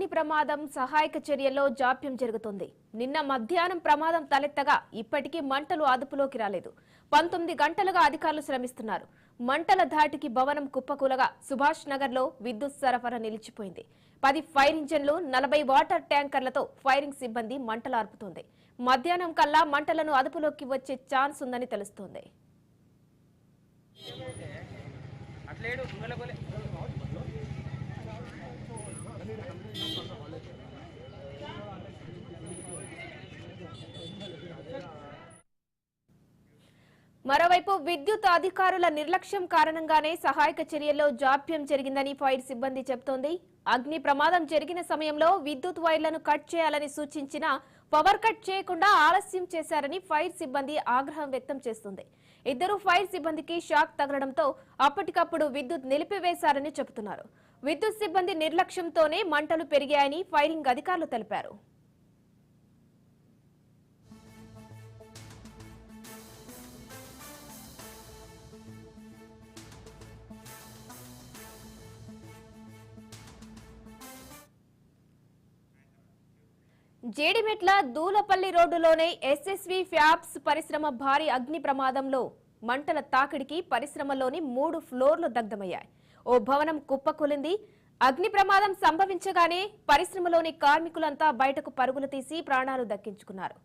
అగ్ని ప్రమాదం సహాయక చర్యల్లో జాప్యం జరుగుతుంది. నిన్న మధ్యాహ్నం ప్రమాదం తలెత్తగా ఇప్పటికీ మంటలు అదుపులోకి రాలేదు. 19 గంటలుగా అధికారులు శ్రమిస్తున్నారు. మంటల ధాటికి భవనం కుప్పకూలగా సుభాష్ నగర్లో విద్యుత్ సరఫరా నిలిచిపోయింది. 10 ఫైర్ ఇంజన్లు 40 వాటర్ ట్యాంకర్లతో ఫైరింగ్ సిబ్బంది మంటలు ఆర్పుతోంది. మధ్యాహ్నం కల్లా మంటలను అదుపులోకి వచ్చే ఛాన్స్ ఉందని తెలుస్తోంది. మరోవైపు విద్యుత్ అధికారుల నిర్లక్ష్యం కారణంగానే సహాయక చర్యల్లో జాప్యం జరిగిందని ఫైర్ సిబ్బంది చెబుతోంది. అగ్ని ప్రమాదం జరిగిన సమయంలో విద్యుత్ వైర్లను కట్ చేయాలని సూచించినా పవర్ కట్ చేయకుండా ఆలస్యం చేశారని ఫైర్ సిబ్బంది ఆగ్రహం వ్యక్తం చేస్తుంది. ఇద్దరు ఫైర్ సిబ్బందికి షాక్ తగలడంతో అప్పటికప్పుడు విద్యుత్ నిలిపివేశారని చెబుతున్నారు. విద్యుత్ సిబ్బంది నిర్లక్ష్యంతోనే మంటలు పెరిగాయని ఫైరింగ్ అధికారులు తెలిపారు. జేడిమెట్ల దూలపల్లి రోడ్డులోనే ఎస్ఎస్వి ఫ్యాబ్స్ పరిశ్రమ భారీ అగ్ని ప్రమాదంలో మంటల తాకిడికి పరిశ్రమలోని 3 ఫ్లోర్లు దగ్ధమయ్యాయి. ఓ భవనం కుప్పకూలింది. అగ్ని ప్రమాదం సంభవించగానే పరిశ్రమలోని కార్మికులంతా బయటకు పరుగులు తీసి ప్రాణాలు దక్కించుకున్నారు.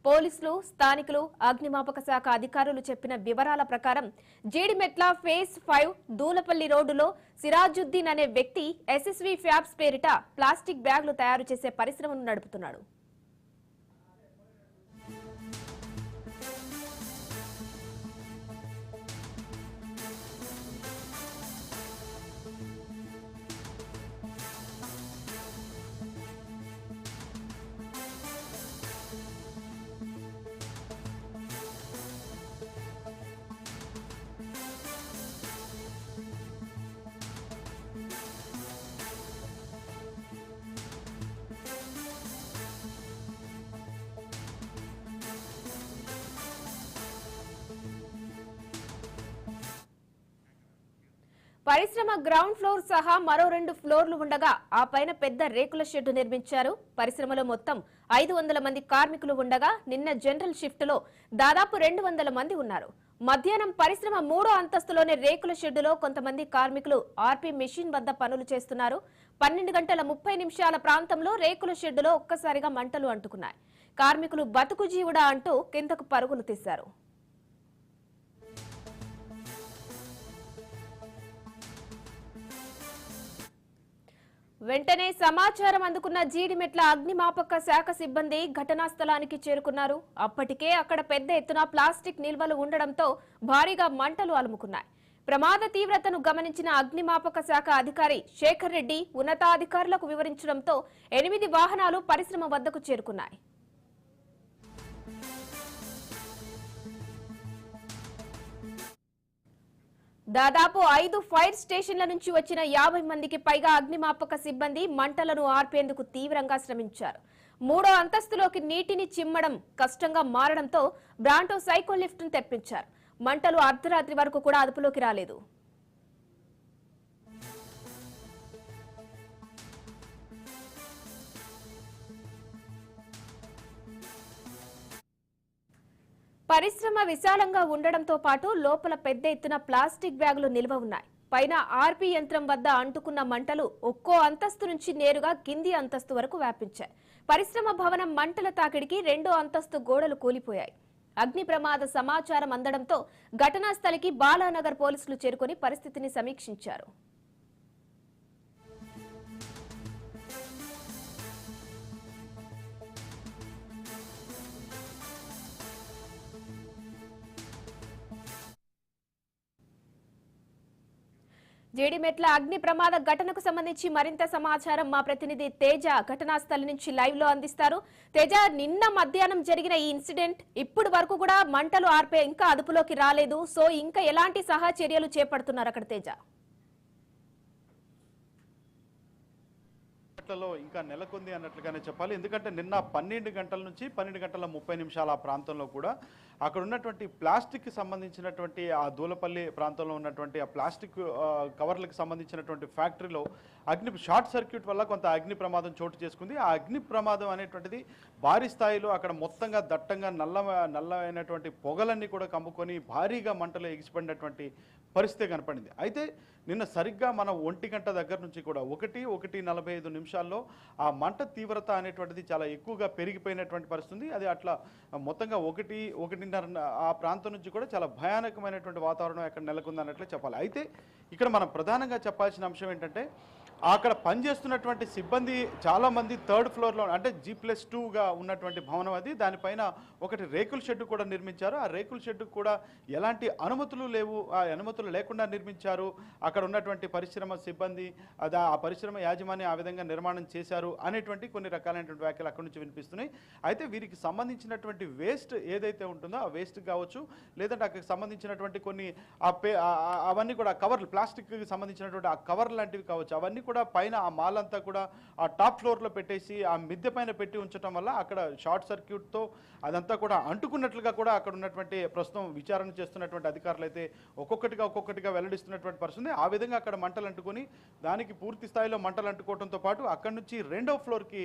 పోలీసులు, స్థానికులు, అగ్నిమాపక శాఖ అధికారులు చెప్పిన వివరాల ప్రకారం జేడిమెట్ల ఫేజ్ 5 దూలపల్లి రోడ్డులో సిరాజుద్దీన్ అనే వ్యక్తి ఎస్ఎస్వి ఫ్యాబ్స్ పేరిట ప్లాస్టిక్ బ్యాగులు తయారు చేసే పరిశ్రమను నడుపుతున్నాడు. పరిశ్రమ గ్రౌండ్ ఫ్లోర్ సహా మరో 2 ఫ్లోర్లు ఉండగా ఆ పైన పెద్ద రేకుల షెడ్డు నిర్మించారు. పరిశ్రమలో మొత్తం 500 మంది కార్మికులు ఉండగా నిన్న జనరల్ షిఫ్ట్ లో దాదాపు 200 మంది ఉన్నారు. మధ్యాహ్నం పరిశ్రమ 3వ అంతస్తులోని రేకుల షెడ్డులో కొంతమంది కార్మికులు ఆర్పీ మెషిన్ వద్ద పనులు చేస్తున్నారు. 12 గంటల 30 నిమిషాల ప్రాంతంలో రేకుల షెడ్డులో ఒక్కసారిగా మంటలు అంటుకున్నాయి. కార్మికులు బతుకు జీవుడా అంటూ కిందకు పరుగులు తీశారు. వెంటనే సమాచారం అందుకున్న జీడిమెట్ల అగ్నిమాపక శాఖ సిబ్బంది ఘటనా స్థలానికి చేరుకున్నారు. అప్పటికే అక్కడ పెద్ద ఎత్తున ప్లాస్టిక్ నిల్వలు ఉండడంతో భారీగా మంటలు అలుముకున్నాయి. ప్రమాద తీవ్రతను గమనించిన అగ్నిమాపక శాఖ అధికారి శేఖర్ రెడ్డి ఉన్నతాధికారులకు వివరించడంతో 8 వాహనాలు పరిశ్రమ వద్దకు చేరుకున్నాయి. దాదాపు 5 ఫైర్ స్టేషన్ల నుంచి వచ్చిన 50 మందికి పైగా అగ్నిమాపక సిబ్బంది మంటలను ఆర్పేందుకు తీవ్రంగా శ్రమించారు. 3వ అంతస్తులోకి నీటిని చిమ్మడం కష్టంగా మారడంతో బ్రాంటో సైకో లిఫ్ట్ ను తెప్పించారు. మంటలు అర్ధరాత్రి వరకు కూడా అదుపులోకి రాలేదు. పరిశ్రమ విశాలంగా ఉండడంతో పాటు లోపల పెద్ద ఎత్తున ప్లాస్టిక్ బ్యాగులు నిల్వ ఉన్నాయి. పైన ఆర్పీ యంత్రం వద్ద అంటుకున్న మంటలు ఒక్కో అంతస్తు నుంచి నేరుగా కింది అంతస్తు వరకు వ్యాపించాయి. పరిశ్రమ భవనం మంటల తాకిడికి 2వ అంతస్తు గోడలు కూలిపోయాయి. అగ్ని ప్రమాద సమాచారం అందడంతో ఘటనా స్థలికి బాలానగర్ పోలీసులు చేరుకుని పరిస్థితిని సమీక్షించారు. జేడిమెట్ల అగ్ని ప్రమాద ఘటనకు సంబంధించి మరింత సమాచారం మా ప్రతినిధి తేజ ఘటనా స్థలి నుంచి లైవ్ లో అందిస్తారు. తేజ, నిన్న మధ్యాహ్నం జరిగిన ఈ ఇన్సిడెంట్ ఇప్పుడు వరకు కూడా మంటలు ఆర్పే ఇంకా అదుపులోకి రాలేదు. సో ఇంకా ఎలాంటి సహా చర్యలు చేపడుతున్నారు అక్కడ తేజ? పరిస్థితులలో ఇంకా నెలకొంది అన్నట్లుగానే చెప్పాలి. ఎందుకంటే నిన్న 12 గంటల నుంచి 12 గంటల 30 నిమిషాల ఆ ప్రాంతంలో కూడా అక్కడ ఉన్నటువంటి ప్లాస్టిక్కి సంబంధించినటువంటి ఆ దూలపల్లి ప్రాంతంలో ఉన్నటువంటి ఆ ప్లాస్టిక్ కవర్లకు సంబంధించినటువంటి ఫ్యాక్టరీలో షార్ట్ సర్క్యూట్ వల్ల కొంత అగ్ని ప్రమాదం చోటు చేసుకుంది. ఆ అగ్ని ప్రమాదం అనేటువంటిది భారీ స్థాయిలో అక్కడ మొత్తంగా దట్టంగా నల్లమైనటువంటి పొగలన్నీ కూడా కమ్ముకొని భారీగా మంటలు ఎగిసిపడినటువంటి పరిస్థితి కనపడింది. అయితే నిన్న సరిగ్గా మన 1 గంట దగ్గర నుంచి కూడా 1:45 నిమిషాల్లో ఆ మంట తీవ్రత అనేటువంటిది చాలా ఎక్కువగా పెరిగిపోయినటువంటి పరిస్థితి. అది అట్లా మొత్తంగా 1:30 ఆ ప్రాంతం నుంచి కూడా చాలా భయానకమైనటువంటి వాతావరణం అక్కడ నెలకొంది అన్నట్లే చెప్పాలి. అయితే ఇక్కడ మనం ప్రధానంగా చెప్పాల్సిన అంశం ఏంటంటే అక్కడ పనిచేస్తున్నటువంటి సిబ్బంది చాలామంది 3rd ఫ్లోర్లో అంటే G+2గా ఉన్నటువంటి భవనం అది. దానిపైన ఒకటి రేకుల షెడ్ కూడా నిర్మించారు. ఆ రేకుల షెడ్ కూడా ఎలాంటి అనుమతులు లేవు, ఆ అనుమతులు లేకుండా నిర్మించారు. అక్కడ ఉన్నటువంటి పరిశ్రమ సిబ్బంది ఆ పరిశ్రమ యాజమాన్యం ఆ విధంగా నిర్మాణం చేశారు అనేటువంటి కొన్ని రకాలైనటువంటి వ్యాఖ్యలు అక్కడి నుంచి వినిపిస్తున్నాయి. అయితే వీరికి సంబంధించినటువంటి వేస్ట్ ఏదైతే ఉంటుందో ఆ వేస్ట్ కావచ్చు, లేదంటే అక్కడికి సంబంధించినటువంటి కొన్ని అవన్నీ కూడా కవర్లు, ప్లాస్టిక్కి సంబంధించినటువంటి ఆ కవర్ లాంటివి కావచ్చు, అవన్నీ కూడా పైన ఆ మాల్ అంతా కూడా ఆ టాప్ ఫ్లోర్లో పెట్టేసి ఆ మిద్దె పైన పెట్టి ఉంచడం వల్ల అక్కడ షార్ట్ సర్క్యూట్తో అదంతా కూడా అంటుకున్నట్లుగా కూడా అక్కడ ఉన్నటువంటి ప్రస్తుతం విచారణ చేస్తున్నటువంటి అధికారులు అయితే ఒక్కొక్కటిగా వెల్లడిస్తున్నటువంటి పరిస్థితి. ఆ విధంగా అక్కడ మంటలు అంటుకొని దానికి పూర్తి స్థాయిలో మంటలు అంటుకోవడంతో పాటు అక్కడి నుంచి 2వ ఫ్లోర్కి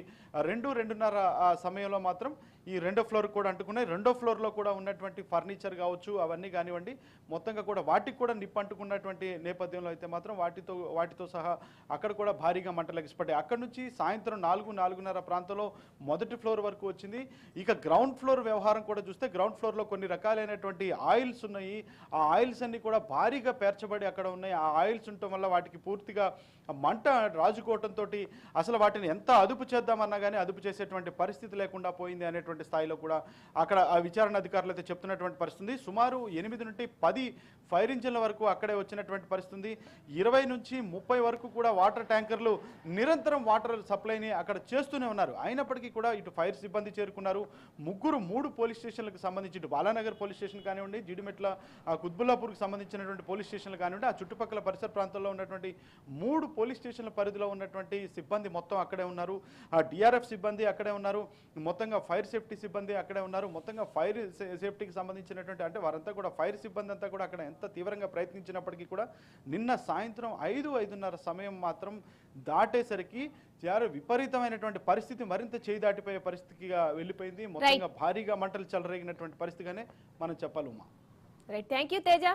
2:30 ఆ సమయంలో మాత్రం ఈ 2వ ఫ్లోర్ కూడా అంటుకున్నాయి. 2వ ఫ్లోర్లో కూడా ఉన్నటువంటి ఫర్నిచర్ కావచ్చు, అవన్నీ కానివ్వండి, మొత్తంగా కూడా వాటికి కూడా నిప్పు అంటుకున్నటువంటి నేపథ్యంలో అయితే మాత్రం వాటితో సహా అక్కడ కూడా భారీగా మంటలు ఎగిసిపడ్డాయి. అక్కడ నుంచి సాయంత్రం 4:30 ప్రాంతంలో మొదటి ఫ్లోర్ వరకు వచ్చింది. ఇక గ్రౌండ్ ఫ్లోర్ వ్యవహారం కూడా చూస్తే గ్రౌండ్ ఫ్లోర్లో కొన్ని రకాలైనటువంటి ఆయిల్స్ ఉన్నాయి. ఆ ఆయిల్స్ అన్ని కూడా భారీగా పేర్చబడి అక్కడ ఉన్నాయి. ఆ ఆయిల్స్ ఉండటం వల్ల వాటికి పూర్తిగా మంట రాజుకోవటంతో అసలు వాటిని ఎంత అదుపు చేద్దామన్నా కానీ అదుపు చేసేటువంటి పరిస్థితి లేకుండా పోయింది అనేటువంటి స్థాయిలో కూడా అక్కడ ఆ విచారణ అధికారులు అయితే చెప్తున్నటువంటి పరిస్థితి. సుమారు 8 నుండి 10 ఫైర్ ఇంజిన్ల వరకు అక్కడే వచ్చినటువంటి పరిస్థితి. 20 నుంచి 30 వరకు కూడా వాటర్ ట్యాంకర్లు నిరంతరం వాటర్ సప్లైని అక్కడ చేస్తూనే ఉన్నారు. అయినప్పటికీ కూడా ఇటు ఫైర్ సిబ్బంది చేరుకున్నారు. 3 పోలీస్ స్టేషన్లకు సంబంధించి ఇటు బాలానగర్ పోలీస్ స్టేషన్ కానివ్వండి, జిడిమెట్ల కుత్బుల్లాపూర్కి సంబంధించినటువంటి పోలీస్ స్టేషన్లు కానివ్వండి, ఆ చుట్టుపక్కల పరిసర ప్రాంతాల్లో ఉన్నటువంటి 3 పోలీస్ స్టేషన్ల పరిధిలో ఉన్నటువంటి సిబ్బంది మొత్తం అక్కడే ఉన్నారు. ఆ డిఆర్ఎఫ్ సిబ్బంది అక్కడే ఉన్నారు. మొత్తంగా ఫైర్ సేఫ్టీ సిబ్బంది అక్కడే ఉన్నారు. మొత్తంగా ఫైర్ సేఫ్టీకి సంబంధించినటువంటి అంటే వారంతా కూడా ఫైర్ సిబ్బంది అంతా కూడా అక్కడ ఎంత తీవ్రంగా ప్రయత్నించినప్పటికీ కూడా నిన్న సాయంత్రం 5:30 సమయం మాత్రం దాటేసరికి విపరీతమైనటువంటి పరిస్థితి మరింత చేయి దాటిపోయే పరిస్థితిగా వెళ్ళిపోయింది. మొత్తంగా భారీగా మంటలు చెలరేగినటువంటి పరిస్థితిగానే మనం చెప్పాలి. Uma, right, thank you Teja.